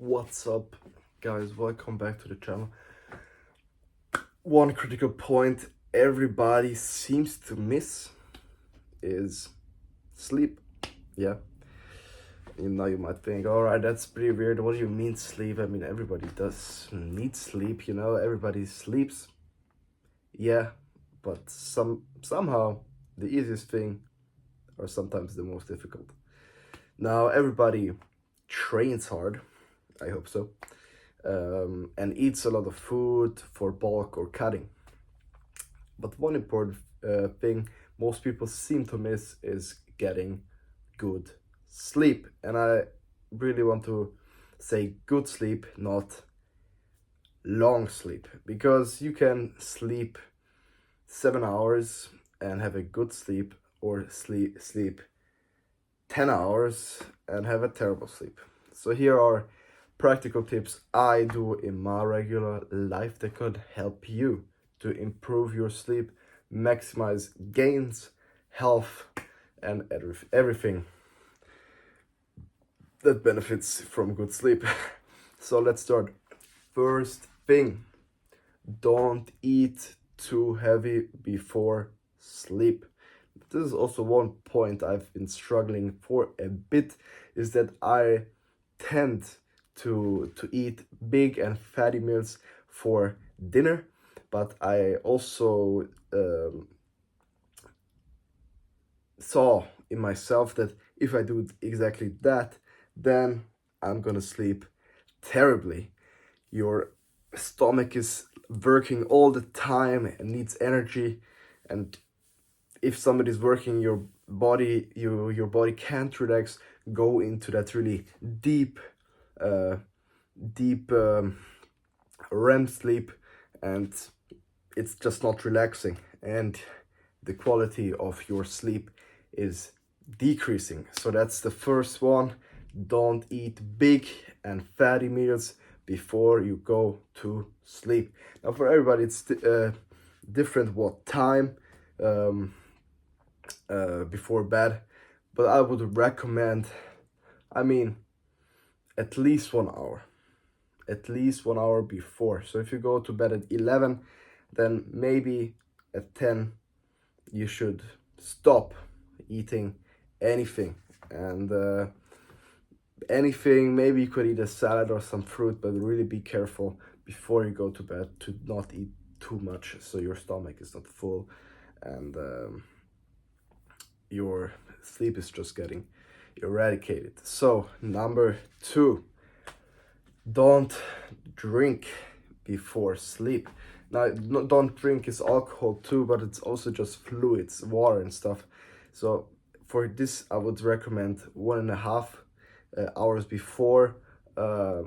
What's up, guys? Welcome back to the channel. One critical point everybody seems to miss is sleep. Yeah. You might think, all right, that's pretty weird. What do you mean sleep? I mean, everybody does need sleep, everybody sleeps. Yeah, but somehow the easiest thing are sometimes the most difficult. Now, everybody trains hard. I hope so. And eats a lot of food for bulk or cutting. But one important thing most people seem to miss is getting good sleep. And I really want to say good sleep, not long sleep, because you can sleep 7 hours and have a good sleep, or sleep 10 hours and have a terrible sleep. So here are practical tips I do in my regular life that could help you to improve your sleep, maximize gains, health, and everything that benefits from good sleep. So let's start. First thing, don't eat too heavy before sleep. This is also one point I've been struggling for a bit, is that I tend to eat big and fatty meals for dinner, but I also saw in myself that if I do exactly that, then I'm gonna sleep terribly. Your stomach is working all the time and needs energy, and if somebody's working your body, your body can't relax, go into that really deep uh, deep REM sleep, and it's just not relaxing, and the quality of your sleep is decreasing. So that's the first one. Don't eat big and fatty meals before you go to sleep. Now, for everybody, it's different what time before bed, but I would recommend, I mean, at least 1 hour. At least 1 hour before. So if you go to bed at 11, then maybe at 10 you should stop eating anything. And anything, maybe you could eat a salad or some fruit, but really be careful before you go to bed to not eat too much so your stomach is not full and your sleep is just getting eradicated. So number 2, don't drink before sleep. Now, don't drink is alcohol too, but it's also just fluids, water and stuff. So for this, I would recommend 1.5 hours before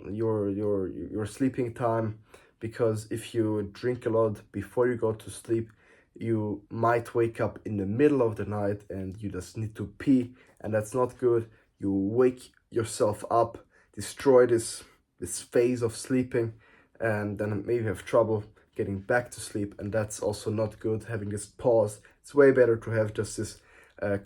your sleeping time, because if you drink a lot before you go to sleep, you might wake up in the middle of the night and you just need to pee, and that's not good. You wake yourself up, destroy this phase of sleeping, and then maybe have trouble getting back to sleep, and that's also not good, having this pause. It's way better to have just this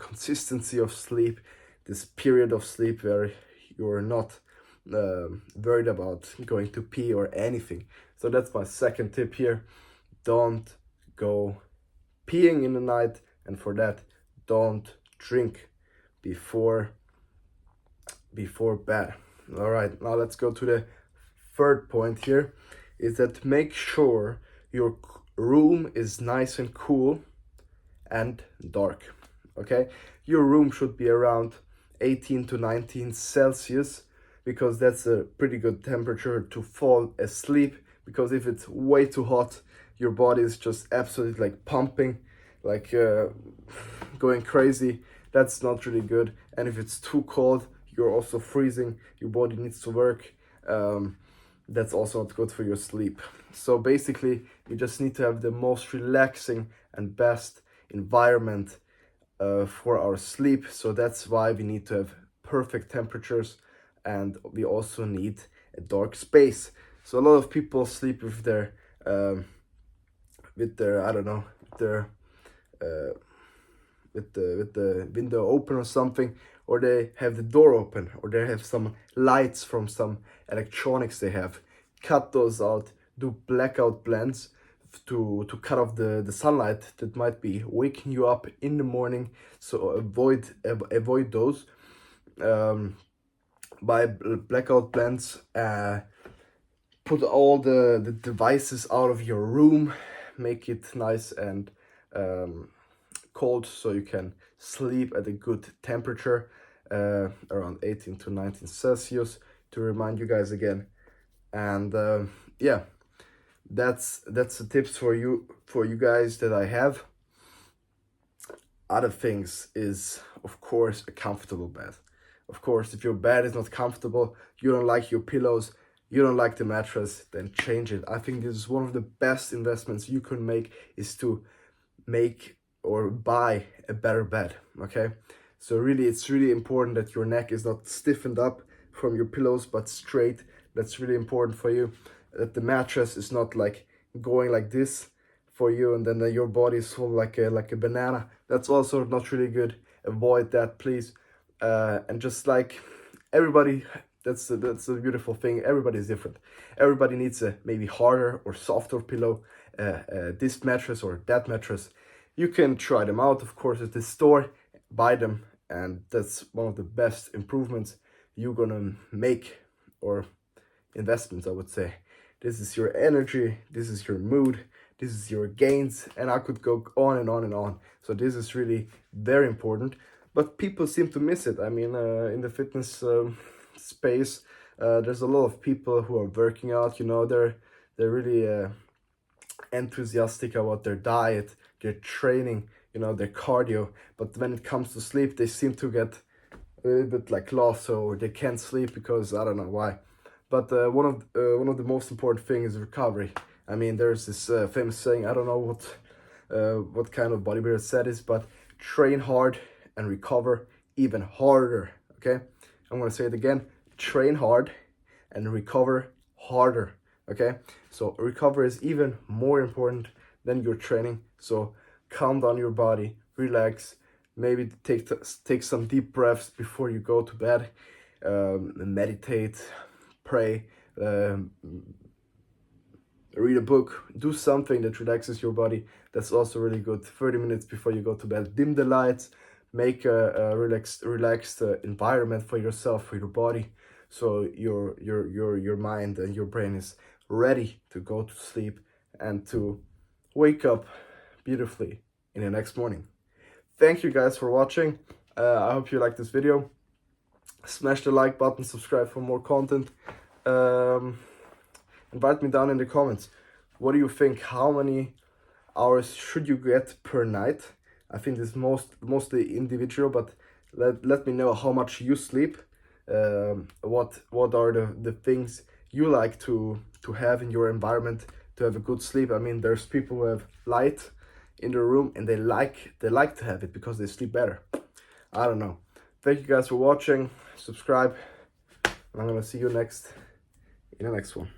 consistency of sleep, this period of sleep where you're not worried about going to pee or anything. So that's my second tip here. Don't go peeing in the night, and for that, don't drink before bed. All right, now let's go to the third point here, is that make sure your room is nice and cool and dark. Okay, your room should be around 18 to 19 Celsius, because that's a pretty good temperature to fall asleep. Because if it's way too hot, your body is just absolutely like pumping, like going crazy. That's not really good. And if it's too cold, you're also freezing. Your body needs to work. That's also not good for your sleep. So basically, we just need to have the most relaxing and best environment for our sleep. So that's why we need to have perfect temperatures, and we also need a dark space. So a lot of people sleep with their I don't know, their with the window open or something, or they have the door open, or they have some lights from some electronics they have. Cut those out, do blackout blends to cut off the sunlight that might be waking you up in the morning. So avoid those by blackout blends. Put all the devices out of your room, make it nice and cold so you can sleep at a good temperature, around 18 to 19 Celsius, to remind you guys again. And yeah, that's the tips for you guys that I have. Other things is, of course, a comfortable bed. Of course, if your bed is not comfortable, you don't like your pillows, you don't like the mattress, then change it. I think this is one of the best investments you can make, is to make or buy a better bed. Okay, so really, it's really important that your neck is not stiffened up from your pillows but straight. That's really important for you, that the mattress is not like going like this for you, and then your body is full like a banana. That's also not really good. Avoid that, please. And just like everybody, that's a beautiful thing. Everybody's different. Everybody needs a maybe harder or softer pillow, this mattress or that mattress. You can try them out, of course, at the store, buy them, and that's one of the best improvements you're gonna make, or investments, I would say. This is your energy, this is your mood, this is your gains, and I could go on and on and on. So this is really very important, but people seem to miss it. I mean, in the fitness space, there's a lot of people who are working out, you know, they're really enthusiastic about their diet, their training, you know, their cardio, but when it comes to sleep, they seem to get a little bit like lost, or they can't sleep because I don't know why. But one of the most important things is recovery. I mean, there's this famous saying, I don't know what kind of bodybuilder said this, but train hard and recover even harder. Okay, I'm gonna say it again: train hard and recover harder. Okay, so recovery is even more important than your training. So calm down your body, relax, maybe take some deep breaths before you go to bed, meditate, pray, read a book, do something that relaxes your body. That's also really good. 30 minutes before you go to bed, dim the lights, make a relaxed environment for yourself, for your body, so your mind and your brain is ready to go to sleep and to wake up beautifully in the next morning. Thank you guys for watching. I hope you liked this video. Smash the like button, subscribe for more content. Invite me down in the comments. What do you think? How many hours should you get per night? I think it's mostly individual, but let me know how much you sleep. What are the things you like to have in your environment to have a good sleep? I mean, there's people who have light in their room and they like to have it because they sleep better. I don't know. Thank you guys for watching. Subscribe, and I'm gonna see you in the next one.